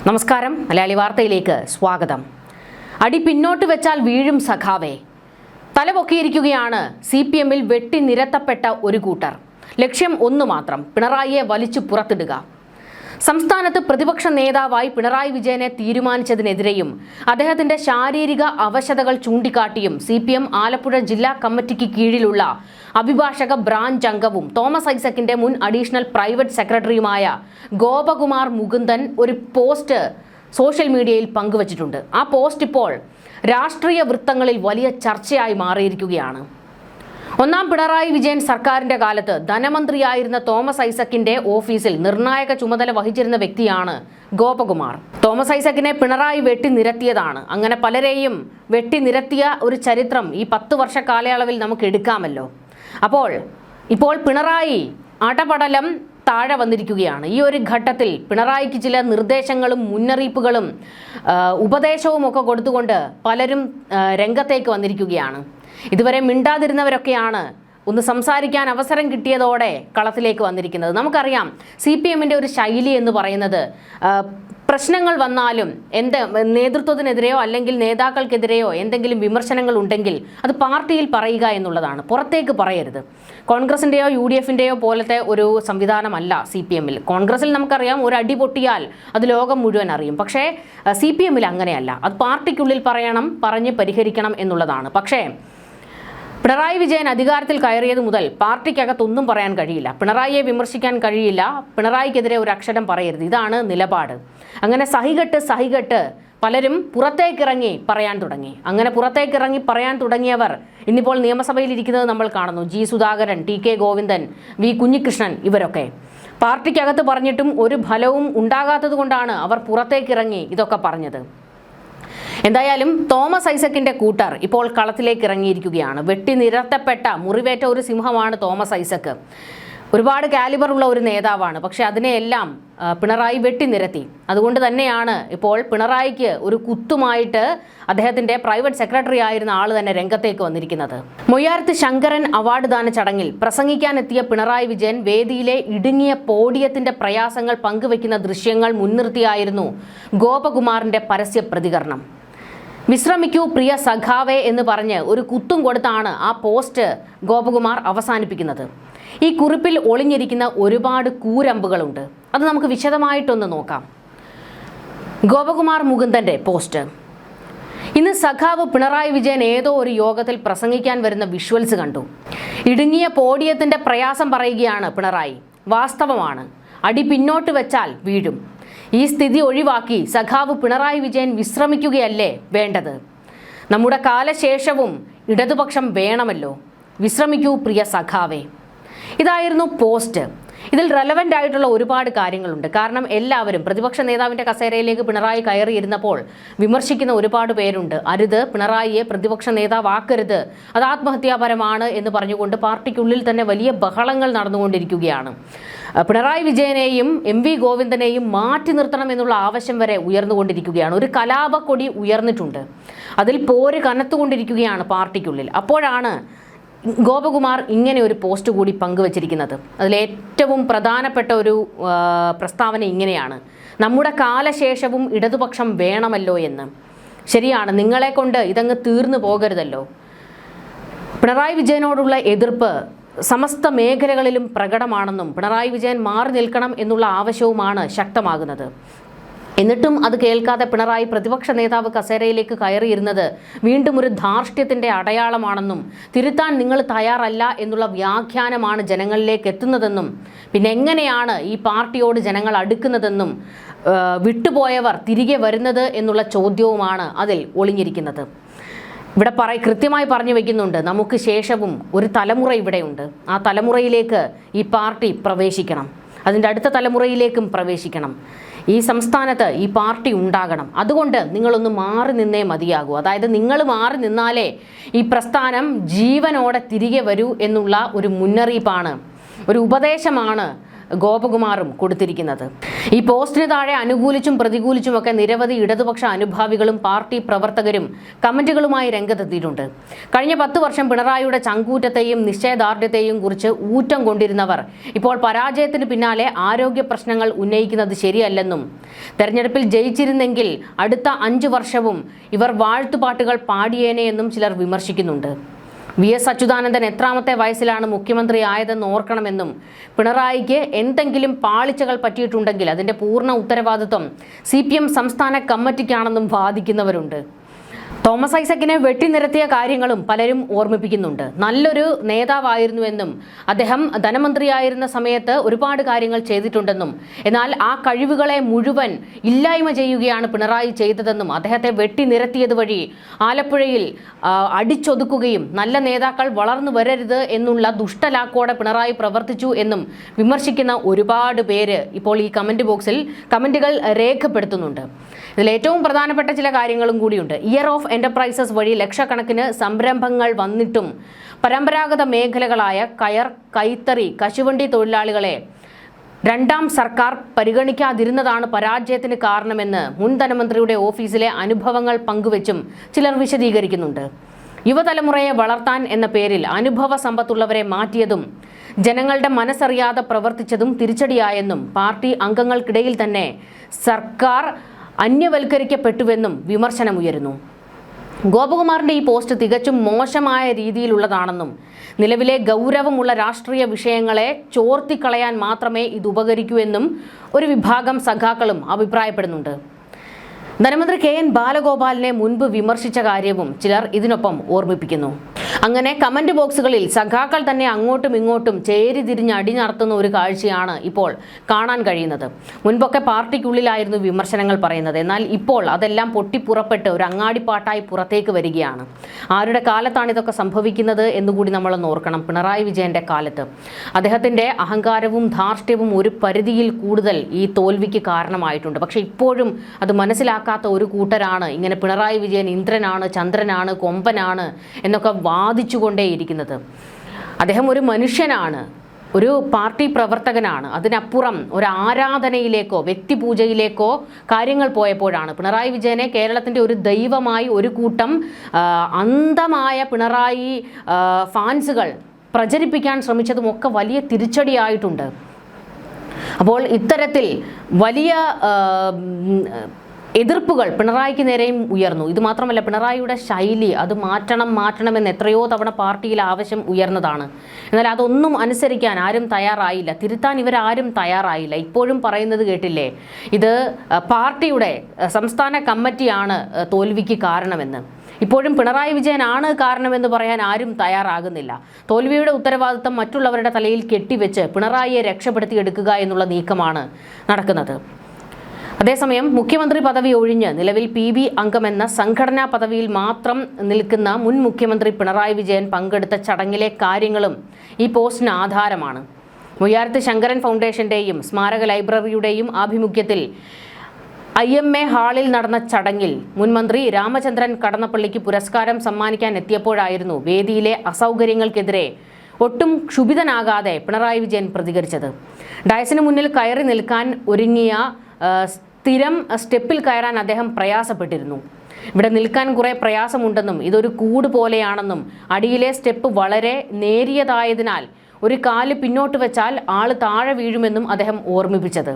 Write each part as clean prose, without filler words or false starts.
നമസ്കാരം, മലയാളി വാർത്തയിലേക്ക് സ്വാഗതം. അടി പിന്നോട്ട് വെച്ചാൽ വീഴും സഖാവേ. തലപൊക്കിയിരിക്കുകയാണ് CPM-ൽ വെട്ടി നിരത്തപ്പെട്ട ഒരു കൂട്ടർ. ലക്ഷ്യം ഒന്നു മാത്രം: പിണറായിയെ വലിച്ചു പുറത്തിടുക. സംസ്ഥാനത്ത് പ്രതിപക്ഷ നേതാവായി പിണറായി വിജയനെ തീരുമാനിച്ചതിനെതിരെയും അദ്ദേഹത്തിന്റെ ശാരീരിക അവശതകൾ ചൂണ്ടിക്കാട്ടിയും CPM ആലപ്പുഴ ജില്ലാ കമ്മിറ്റിക്ക് കീഴിലുള്ള അഭിഭാഷക ബ്രാഞ്ച് അംഗവും തോമസ് ഐസക്കിന്റെ മുൻ അഡീഷണൽ പ്രൈവറ്റ് സെക്രട്ടറിയുമായ ഗോപകുമാർ മുകുന്ദൻ ഒരു പോസ്റ്റ് സോഷ്യൽ മീഡിയയിൽ പങ്കുവച്ചിട്ടുണ്ട്. ആ പോസ്റ്റ് ഇപ്പോൾ രാഷ്ട്രീയ വൃത്തങ്ങളിൽ വലിയ ചർച്ചയായി മാറിയിരിക്കുകയാണ്. ഒന്നാം പിണറായി വിജയൻ സർക്കാരിന്റെ കാലത്ത് ധനമന്ത്രിയായിരുന്ന തോമസ് ഐസക്കിന്റെ ഓഫീസിൽ നിർണായക ചുമതല വഹിച്ചിരുന്ന വ്യക്തിയാണ് ഗോപകുമാർ. തോമസ് ഐസക്കിനെ പിണറായി വെട്ടി നിരത്തിയതാണ്. അങ്ങനെ പലരെയും വെട്ടി നിരത്തിയ ഒരു ചരിത്രം ഈ 10 വർഷ കാലയളവിൽ നമുക്ക് എടുക്കാമല്ലോ. ഇപ്പോൾ പിണറായി അടപടലം താഴെ വന്നിരിക്കുകയാണ്. ഈ ഒരു ഘട്ടത്തിൽ പിണറായിക്ക് ചില നിർദ്ദേശങ്ങളും മുന്നറിയിപ്പുകളും ഉപദേശവും ഒക്കെ കൊടുത്തുകൊണ്ട് പലരും രംഗത്തേക്ക് വന്നിരിക്കുകയാണ്. ഇതുവരെ മിണ്ടാതിരുന്നവരൊക്കെയാണ് ഒന്ന് സംസാരിക്കാൻ അവസരം കിട്ടിയതോടെ കളത്തിലേക്ക് വന്നിരിക്കുന്നത്. നമുക്കറിയാം CPM-ന്റെ ഒരു ശൈലി എന്ന് പറയുന്നത് പ്രശ്നങ്ങൾ വന്നാലും നേതൃത്വത്തിനെതിരെയോ അല്ലെങ്കിൽ നേതാക്കൾക്കെതിരെയോ എന്തെങ്കിലും വിമർശനങ്ങൾ ഉണ്ടെങ്കിൽ അത് പാർട്ടിയിൽ പറയുക എന്നുള്ളതാണ്, പുറത്തേക്ക് പറയരുത്. കോൺഗ്രസിൻ്റെയോ UDF-ൻ്റെയോ പോലത്തെ ഒരു സംവിധാനമല്ല CPM-ൽ. കോൺഗ്രസിൽ നമുക്കറിയാം ഒരു അടി പൊട്ടിയാൽ അത് ലോകം മുഴുവൻ അറിയും. പക്ഷേ CPM-ൽ അങ്ങനെയല്ല. അത് പാർട്ടിക്കുള്ളിൽ പറയണം, പറഞ്ഞ് പരിഹരിക്കണം എന്നുള്ളതാണ്. പക്ഷേ പിണറായി വിജയൻ അധികാരത്തിൽ കയറിയത് മുതൽ പാർട്ടിക്കകത്തൊന്നും പറയാൻ കഴിയില്ല, പിണറായിയെ വിമർശിക്കാൻ കഴിയില്ല, പിണറായിക്കെതിരെ ഒരു അക്ഷരം പറയരുത്, ഇതാണ് നിലപാട്. അങ്ങനെ സഹികെട്ട് പലരും പുറത്തേക്കിറങ്ങി പറയാൻ തുടങ്ങി. അങ്ങനെ പുറത്തേക്കിറങ്ങി പറയാൻ തുടങ്ങിയവർ ഇന്നിപ്പോൾ നിയമസഭയിൽ ഇരിക്കുന്നത് നമ്മൾ കാണുന്നു. G. Sudhakaran, TK Govindan, V. Kunhikrishnan, ഇവരൊക്കെ പാർട്ടിക്കകത്ത് പറഞ്ഞിട്ടും ഒരു ഫലവും ഉണ്ടാകാത്തത് കൊണ്ടാണ് അവർ പുറത്തേക്കിറങ്ങി ഇതൊക്കെ പറഞ്ഞത്. എന്തായാലും തോമസ് ഐസക്കിന്റെ കൂട്ടർ ഇപ്പോൾ കളത്തിലേക്ക് ഇറങ്ങിയിരിക്കുകയാണ്. വെട്ടി നിരത്തപ്പെട്ട മുറിവേറ്റ ഒരു സിംഹമാണ് തോമസ് ഐസക്ക്. ഒരുപാട് കാലിബർ ഉള്ള ഒരു നേതാവാണ്. പക്ഷെ അതിനെയെല്ലാം പിണറായി വെട്ടി നിരത്തി. അതുകൊണ്ട് തന്നെയാണ് ഇപ്പോൾ പിണറായിക്ക് ഒരു കുത്തുമായിട്ട് അദ്ദേഹത്തിന്റെ പ്രൈവറ്റ് സെക്രട്ടറി ആയിരുന്ന ആൾ തന്നെ രംഗത്തേക്ക് വന്നിരിക്കുന്നത്. മൊയ്യാരത്ത് ശങ്കരൻ അവാർഡ് ദാന ചടങ്ങിൽ പ്രസംഗിക്കാനെത്തിയ പിണറായി വിജയൻ വേദിയിലെ ഇടുങ്ങിയ പോഡിയത്തിന്റെ പ്രയാസങ്ങൾ പങ്കുവെക്കുന്ന ദൃശ്യങ്ങൾ മുൻനിർത്തിയായിരുന്നു ഗോപകുമാറിന്റെ പരസ്യ പ്രതികരണം. വിശ്രമിക്കൂ പ്രിയ സഖാവേ എന്ന് പറഞ്ഞ് ഒരു കുത്തും കൊടുത്താണ് ആ പോസ്റ്റ് ഗോപകുമാർ അവസാനിപ്പിക്കുന്നത്. ഈ കുറിപ്പിൽ ഒളിഞ്ഞിരിക്കുന്ന ഒരുപാട് കൂരമ്പുകളുണ്ട്. അത് നമുക്ക് വിശദമായിട്ടൊന്ന് നോക്കാം. ഗോപകുമാർ മുകുന്ദന്റെ പോസ്റ്റ്. ഇന്ന് സഖാവ് പിണറായി വിജയൻ ഏതോ ഒരു യോഗത്തിൽ പ്രസംഗിക്കാൻ വരുന്ന വിഷ്വൽസ് കണ്ടു. ഇടുങ്ങിയ പോഡിയത്തിന്റെ പ്രയാസം പറയുകയാണ് പിണറായി. വാസ്തവമാണ്, അടി പിന്നോട്ട് വെച്ചാൽ വീഴും. ഈ സ്ഥിതി ഒഴിവാക്കി സഖാവ് പിണറായി വിജയൻ വിശ്രമിക്കുകയല്ലേ വേണ്ടത്? നമ്മുടെ കാലശേഷവും ഇടതുപക്ഷം വേണമല്ലോ. വിശ്രമിക്കൂ പ്രിയ സഖാവേ. ഇതായിരുന്നു പോസ്റ്റ്. ഇതിൽ റെലവൻ്റ് ആയിട്ടുള്ള ഒരുപാട് കാര്യങ്ങളുണ്ട്. കാരണം എല്ലാവരും പ്രതിപക്ഷ നേതാവിൻ്റെ കസേരയിലേക്ക് പിണറായി കയറിയിരുന്നപ്പോൾ വിമർശിക്കുന്ന ഒരുപാട് പേരുണ്ട്. അരുത്, പിണറായിയെ പ്രതിപക്ഷ നേതാവാക്കരുത്, അത് ആത്മഹത്യാപരമാണ് എന്ന് പറഞ്ഞുകൊണ്ട് പാർട്ടിക്കുള്ളിൽ തന്നെ വലിയ ബഹളങ്ങൾ നടന്നുകൊണ്ടിരിക്കുകയാണ്. പിണറായി വിജയനെയും MV ഗോവിന്ദനെയും മാറ്റി നിർത്തണം എന്നുള്ള ആവശ്യം വരെ ഉയർന്നുകൊണ്ടിരിക്കുകയാണ്. ഒരു കലാപക്കൊടി ഉയർന്നിട്ടുണ്ട്. അതിൽ പോര് കനത്തുകൊണ്ടിരിക്കുകയാണ് പാർട്ടിക്കുള്ളിൽ. അപ്പോഴാണ് ഗോപകുമാർ ഇങ്ങനെ ഒരു പോസ്റ്റ് കൂടി പങ്കുവച്ചിരിക്കുന്നത്. അതിലേറ്റവും പ്രധാനപ്പെട്ട ഒരു പ്രസ്താവന ഇങ്ങനെയാണ്: നമ്മുടെ കാലശേഷവും ഇടതുപക്ഷം വേണമല്ലോ എന്ന്. ശരിയാണ്, നിങ്ങളെ കൊണ്ട് ഇതങ്ങ് തീർന്നു പോകരുതല്ലോ. പിണറായി വിജയനോടുള്ള എതിർപ്പ് സമസ്ത മേഖലകളിലും പ്രകടമാണെന്നും പിണറായി വിജയൻ മാറി നിൽക്കണം എന്നുള്ള ആവശ്യവുമാണ് ശക്തമാകുന്നത്. എന്നിട്ടും അത് കേൾക്കാതെ പിണറായി പ്രതിപക്ഷ നേതാവ് കസേരയിലേക്ക് കയറിയിരുന്നത് വീണ്ടും ഒരു ധാർഷ്ട്യത്തിന്റെ അടയാളമാണെന്നും തിരുത്താൻ നിങ്ങൾ തയ്യാറല്ല എന്നുള്ള വ്യാഖ്യാനമാണ് ജനങ്ങളിലേക്ക് എത്തുന്നതെന്നും പിന്നെ എങ്ങനെയാണ് ഈ പാർട്ടിയോട് ജനങ്ങൾ അടുക്കുന്നതെന്നും വിട്ടുപോയവർ തിരികെ വരുന്നത് എന്നുള്ള ചോദ്യവുമാണ് അതിൽ ഒളിഞ്ഞിരിക്കുന്നത്. ഇവിടെ കൃത്യമായി പറഞ്ഞു വയ്ക്കുന്നുണ്ട്, നമുക്ക് ശേഷവും ഒരു തലമുറ ഇവിടെയുണ്ട്. ആ തലമുറയിലേക്ക് ഈ പാർട്ടി പ്രവേശിക്കണം, അതിൻ്റെ അടുത്ത തലമുറയിലേക്കും പ്രവേശിക്കണം. ഈ സംസ്ഥാനത്ത് ഈ പാർട്ടി ഉണ്ടാകണം. അതുകൊണ്ട് നിങ്ങളൊന്ന് മാറി നിന്നേ മതിയാകൂ. അതായത് നിങ്ങൾ മാറി നിന്നാലേ ഈ പ്രസ്ഥാനം ജീവനോടെ തിരികെ വരൂ എന്നുള്ള ഒരു മുന്നറിയിപ്പാണ്, ഒരു ഉപദേശമാണ് ഗോപകുമാറും കൊടുത്തിരിക്കുന്നത്. ഈ പോസ്റ്റിന് താഴെ അനുകൂലിച്ചും പ്രതികൂലിച്ചുമൊക്കെ നിരവധി ഇടതുപക്ഷ അനുഭാവികളും പാർട്ടി പ്രവർത്തകരും കമന്റുകളുമായി രംഗത്തെത്തിയിട്ടുണ്ട്. കഴിഞ്ഞ 10 വർഷം പിണറായിയുടെ ചങ്കൂറ്റത്തെയും നിശ്ചയദാർഢ്യത്തെയും കുറിച്ച് ഊറ്റം കൊണ്ടിരുന്നവർ ഇപ്പോൾ പരാജയത്തിന് പിന്നാലെ ആരോഗ്യ പ്രശ്നങ്ങൾ ഉന്നയിക്കുന്നത് ശരിയല്ലെന്നും തെരഞ്ഞെടുപ്പിൽ ജയിച്ചിരുന്നെങ്കിൽ അടുത്ത 5 വർഷവും ഇവർ വാഴ്ത്തുപാട്ടുകൾ പാടിയേനെ എന്നും ചിലർ വിമർശിക്കുന്നുണ്ട്. VS അച്യുതാനന്ദൻ എത്രാമത്തെ വയസ്സിലാണ് മുഖ്യമന്ത്രിയായതെന്ന് ഓർക്കണമെന്നും പിണറായിക്ക് എന്തെങ്കിലും പാളിച്ചകൾ പറ്റിയിട്ടുണ്ടെങ്കിൽ അതിന്റെ പൂർണ്ണ ഉത്തരവാദിത്വം CPM സംസ്ഥാന കമ്മിറ്റിക്കാണെന്നും വാദിക്കുന്നവരുണ്ട്. തോമസ് ഐസക്കിനെ വെട്ടിനിരത്തിയ കാര്യങ്ങളും പലരും ഓർമ്മിപ്പിക്കുന്നുണ്ട്. നല്ലൊരു നേതാവായിരുന്നുവെന്നും അദ്ദേഹം ധനമന്ത്രിയായിരുന്ന സമയത്ത് ഒരുപാട് കാര്യങ്ങൾ ചെയ്തിട്ടുണ്ടെന്നും എന്നാൽ ആ കഴിവുകളെ മുഴുവൻ ഇല്ലായ്മ ചെയ്യുകയാണ് പിണറായി ചെയ്തതെന്നും അദ്ദേഹത്തെ വെട്ടിനിരത്തിയത് വഴി ആലപ്പുഴയിൽ അടിച്ചൊതുക്കുകയും നല്ല നേതാക്കൾ വളർന്നു വരരുത് എന്നുള്ള ദുഷ്ടലാക്കോടെ പിണറായി പ്രവർത്തിച്ചു എന്നും വിമർശിക്കുന്ന ഒരുപാട് പേര് ഇപ്പോൾ ഈ കമന്റ് ബോക്സിൽ കമന്റുകൾ രേഖപ്പെടുത്തുന്നുണ്ട്. ഇതിൽ ഏറ്റവും പ്രധാനപ്പെട്ട ചില കാര്യങ്ങളും കൂടിയുണ്ട്. ഇയർ ഓഫ് എന്റർപ്രൈസസ് വഴി ലക്ഷക്കണക്കിന് സംരംഭങ്ങൾ വന്നിട്ടും പരമ്പരാഗത മേഖലകളായ കയർ, കൈത്തറി, കശുവണ്ടി തൊഴിലാളികളെ രണ്ടാം സർക്കാർ പരിഗണിക്കാതിരുന്നതാണ് പരാജയത്തിന് കാരണമെന്ന് മുൻ ധനമന്ത്രിയുടെ ഓഫീസിലെ അനുഭവങ്ങൾ പങ്കുവച്ചും ചിലർ വിശദീകരിക്കുന്നുണ്ട്. യുവതലമുറയെ വളർത്താൻ എന്ന പേരിൽ അനുഭവ സമ്പത്തുള്ളവരെ മാറ്റിയതും ജനങ്ങളുടെ മനസ്സറിയാതെ പ്രവർത്തിച്ചതും തിരിച്ചടിയായെന്നും പാർട്ടി അംഗങ്ങൾക്കിടയിൽ തന്നെ സർക്കാർ അന്യവൽക്കരിക്കപ്പെട്ടുവെന്നും വിമർശനമുയരുന്നു. ഗോപകുമാറിന്റെ ഈ പോസ്റ്റ് തികച്ചും മോശമായ രീതിയിലുള്ളതാണെന്നും നിലവിലെ ഗൗരവമുള്ള രാഷ്ട്രീയ വിഷയങ്ങളെ ചോർത്തിക്കളയാൻ മാത്രമേ ഇത് ഉപകരിക്കൂ എന്നും ഒരു വിഭാഗം സഖാക്കളും അഭിപ്രായപ്പെടുന്നുണ്ട്. ധനമന്ത്രി KN ബാലഗോപാലിനെ മുൻപ് വിമർശിച്ച കാര്യവും ചിലർ ഇതിനൊപ്പം ഓർമ്മിപ്പിക്കുന്നു. അങ്ങനെ കമന്റ് ബോക്സുകളിൽ സഖാക്കൾ തന്നെ അങ്ങോട്ടും ഇങ്ങോട്ടും ചേരിതിരിഞ്ഞ് അടി നടത്തുന്ന ഒരു കാഴ്ചയാണ് ഇപ്പോൾ കാണാൻ കഴിയുന്നത്. മുൻപൊക്കെ പാർട്ടിക്കുള്ളിലായിരുന്നു വിമർശനങ്ങൾ പറയുന്നത്. എന്നാൽ ഇപ്പോൾ അതെല്ലാം പൊട്ടിപ്പുറപ്പെട്ട് ഒരു അങ്ങാടിപ്പാട്ടായി പുറത്തേക്ക് വരികയാണ്. ആരുടെ കാലത്താണ് ഇതൊക്കെ സംഭവിക്കുന്നത് എന്നുകൂടി നമ്മളൊന്ന് ഓർക്കണം. പിണറായി വിജയന്റെ കാലത്ത് അദ്ദേഹത്തിന്റെ അഹങ്കാരവും ധാർഷ്ട്യവും ഒരു പരിധിയിൽ കൂടുതൽ ഈ തോൽവിക്ക് കാരണമായിട്ടുണ്ട്. പക്ഷെ ഇപ്പോഴും അത് മനസ്സിലാക്കാത്ത ഒരു കൂട്ടരാണ് ഇങ്ങനെ പിണറായി വിജയൻ ഇന്ദ്രനാണ്, ചന്ദ്രനാണ്, കൊമ്പനാണ് എന്നൊക്കെ വാദിച്ചുകൊണ്ടേയിരിക്കുന്നത്. അദ്ദേഹം ഒരു മനുഷ്യനാണ്, ഒരു പാർട്ടി പ്രവർത്തകനാണ്. അതിനപ്പുറം ഒരു ആരാധനയിലേക്കോ വ്യക്തിപൂജയിലേക്കോ കാര്യങ്ങൾ പോയപ്പോഴാണ് പിണറായി വിജയനെ കേരളത്തിൻ്റെ ഒരു ദൈവമായി ഒരു കൂട്ടം അന്ധമായ പിണറായി ഫാൻസുകൾ പ്രചരിപ്പിക്കാൻ ശ്രമിച്ചതുമൊക്കെ വലിയ തിരിച്ചടിയായിട്ടുണ്ട്. അപ്പോൾ ഇത്തരത്തിൽ വലിയ എതിർപ്പുകൾ പിണറായിക്ക് നേരെയും ഉയർന്നു. ഇത് മാത്രമല്ല, പിണറായിയുടെ ശൈലി അത് മാറ്റണമെന്ന് എത്രയോ തവണ പാർട്ടിയിൽ ആവശ്യം ഉയർന്നതാണ്. എന്നാൽ അതൊന്നും അനുസരിക്കാൻ ആരും തയ്യാറായില്ല, തിരുത്താൻ ഇവരാരും തയ്യാറായില്ല. ഇപ്പോഴും പറയുന്നത് കേട്ടില്ലേ, ഇത് പാർട്ടിയുടെ സംസ്ഥാന കമ്മിറ്റിയാണ് തോൽവിക്ക് കാരണമെന്ന്. ഇപ്പോഴും പിണറായി വിജയനാണ് കാരണമെന്ന് പറയാൻ ആരും തയ്യാറാകുന്നില്ല. തോൽവിയുടെ ഉത്തരവാദിത്തം മറ്റുള്ളവരുടെ തലയിൽ കെട്ടിവെച്ച് പിണറായിയെ രക്ഷപ്പെടുത്തിയെടുക്കുക എന്നുള്ള നീക്കമാണ് നടക്കുന്നത്. അതേസമയം മുഖ്യമന്ത്രി പദവി ഒഴിഞ്ഞ് നിലവിൽ PB അംഗമെന്ന സംഘടനാ പദവിയിൽ മാത്രം നിൽക്കുന്ന മുൻ മുഖ്യമന്ത്രി പിണറായി വിജയൻ പങ്കെടുത്ത ചടങ്ങിലെ കാര്യങ്ങളും ഈ പോസ്റ്റിന് ആധാരമാണ്. മുയ്യാരത്ത് ശങ്കരൻ ഫൗണ്ടേഷന്റെയും സ്മാരക ലൈബ്രറിയുടെയും ആഭിമുഖ്യത്തിൽ IMA ഹാളിൽ നടന്ന ചടങ്ങിൽ മുൻമന്ത്രി രാമചന്ദ്രൻ കടന്നപ്പള്ളിക്ക് പുരസ്കാരം സമ്മാനിക്കാൻ എത്തിയപ്പോഴായിരുന്നു വേദിയിലെ അസൗകര്യങ്ങൾക്കെതിരെ ഒട്ടും ക്ഷുഭിതനാകാതെ പിണറായി വിജയൻ പ്രതികരിച്ചത്. ഡയസിന് മുന്നിൽ കയറി നിൽക്കാൻ ഒരുങ്ങിയ സ്ഥിരം സ്റ്റെപ്പിൽ കയറാൻ അദ്ദേഹം പ്രയാസപ്പെട്ടിരുന്നു. ഇവിടെ നിൽക്കാൻ കുറേ പ്രയാസമുണ്ടെന്നും ഇതൊരു കൂട് പോലെയാണെന്നും അടിയിലെ സ്റ്റെപ്പ് വളരെ നേരിയതായതിനാൽ ഒരു കാല് പിന്നോട്ട് വെച്ചാൽ ആള് താഴെ വീഴുമെന്നും അദ്ദേഹം ഓർമ്മിപ്പിച്ചത്.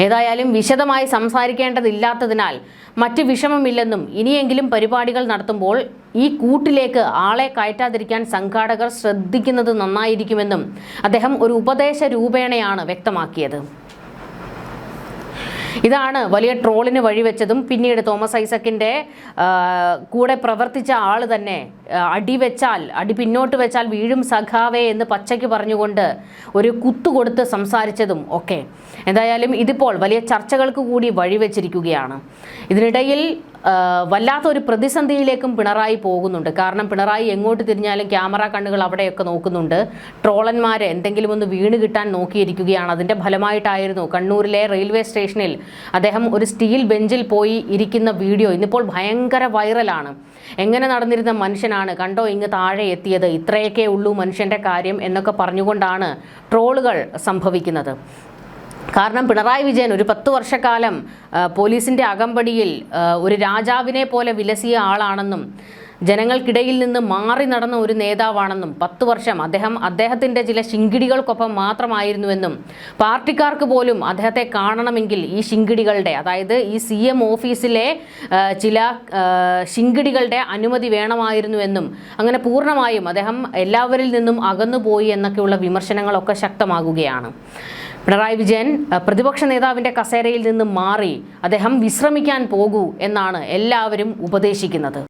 ഏതായാലും വിശദമായി സംസാരിക്കേണ്ടതില്ലാത്തതിനാൽ മറ്റ് വിഷമമില്ലെന്നും ഇനിയെങ്കിലും പരിപാടികൾ നടത്തുമ്പോൾ ഈ കൂട്ടിലേക്ക് ആളെ കയറ്റാതിരിക്കാൻ സംഘാടകർ ശ്രദ്ധിക്കുന്നത് നന്നായിരിക്കുമെന്നും അദ്ദേഹം ഒരു ഉപദേശ രൂപേണയാണ് വ്യക്തമാക്കിയത്. ഇതാണ് വലിയ ട്രോളിന് വഴിവെച്ചതും. പിന്നീട് തോമസ് ഐസക്കിൻ്റെ കൂടെ പ്രവർത്തിച്ച ആൾ തന്നെ അടി പിന്നോട്ട് വെച്ചാൽ വീഴും സഖാവേ എന്ന് പച്ചയ്ക്ക് പറഞ്ഞുകൊണ്ട് ഒരു കുത്തുകൊടുത്ത് സംസാരിച്ചതും ഒക്കെ. എന്തായാലും ഇതിപ്പോൾ വലിയ ചർച്ചകൾക്ക് കൂടി വഴിവെച്ചിരിക്കുകയാണ്. ഇതിനിടയിൽ വല്ലാത്തൊരു പ്രതിസന്ധിയിലേക്കും പിണറായി പോകുന്നുണ്ട്. കാരണം പിണറായി എങ്ങോട്ട് തിരിഞ്ഞാലും ക്യാമറ കണ്ണുകൾ അവിടെയൊക്കെ നോക്കുന്നുണ്ട്. ട്രോളന്മാരെ എന്തെങ്കിലും ഒന്ന് വീണ് കിട്ടാൻ നോക്കിയിരിക്കുകയാണ്. അതിൻ്റെ ഫലമായിട്ടായിരുന്നു കണ്ണൂരിലെ റെയിൽവേ സ്റ്റേഷനിൽ അദ്ദേഹം ഒരു സ്റ്റീൽ ബെഞ്ചിൽ പോയി ഇരിക്കുന്ന വീഡിയോ ഇന്നിപ്പോൾ ഭയങ്കര വൈറലാണ്. എങ്ങനെ നടന്നിരുന്ന മനുഷ്യനാണ്, കണ്ടോ ഇങ്ങ് താഴെ എത്തിയത്, ഇത്രയൊക്കെ ഉള്ളൂ മനുഷ്യൻ്റെ കാര്യം എന്നൊക്കെ പറഞ്ഞുകൊണ്ടാണ് ട്രോളുകൾ സംഭവിക്കുന്നത്. കാരണം പിണറായി വിജയൻ ഒരു 10 വർഷക്കാലം പോലീസിൻ്റെ അകമ്പടിയിൽ ഒരു രാജാവിനെ പോലെ വിലസിയ ആളാണെന്നും ജനങ്ങൾക്കിടയിൽ നിന്ന് മാറി നടന്ന ഒരു നേതാവാണെന്നും 10 വർഷം അദ്ദേഹത്തിൻ്റെ ചില ശിങ്കിടികൾക്കൊപ്പം മാത്രമായിരുന്നുവെന്നും പാർട്ടിക്കാർക്ക് പോലും അദ്ദേഹത്തെ കാണണമെങ്കിൽ ഈ ശിങ്കിടികളുടെ, അതായത് ഈ CM ഓഫീസിലെ ചില ശിങ്കിടികളുടെ അനുമതി വേണമായിരുന്നുവെന്നും അങ്ങനെ പൂർണ്ണമായും അദ്ദേഹം എല്ലാവരിൽ നിന്നും അകന്നുപോയി എന്നൊക്കെയുള്ള വിമർശനങ്ങളൊക്കെ ശക്തമാകുകയാണ്. പിണറായി വിജയൻ പ്രതിപക്ഷ നേതാവിൻ്റെ കസേരയിൽ നിന്ന് മാറി അദ്ദേഹം വിശ്രമിക്കാൻ പോകൂ എന്നാണ് എല്ലാവരും ഉപദേശിക്കുന്നത്.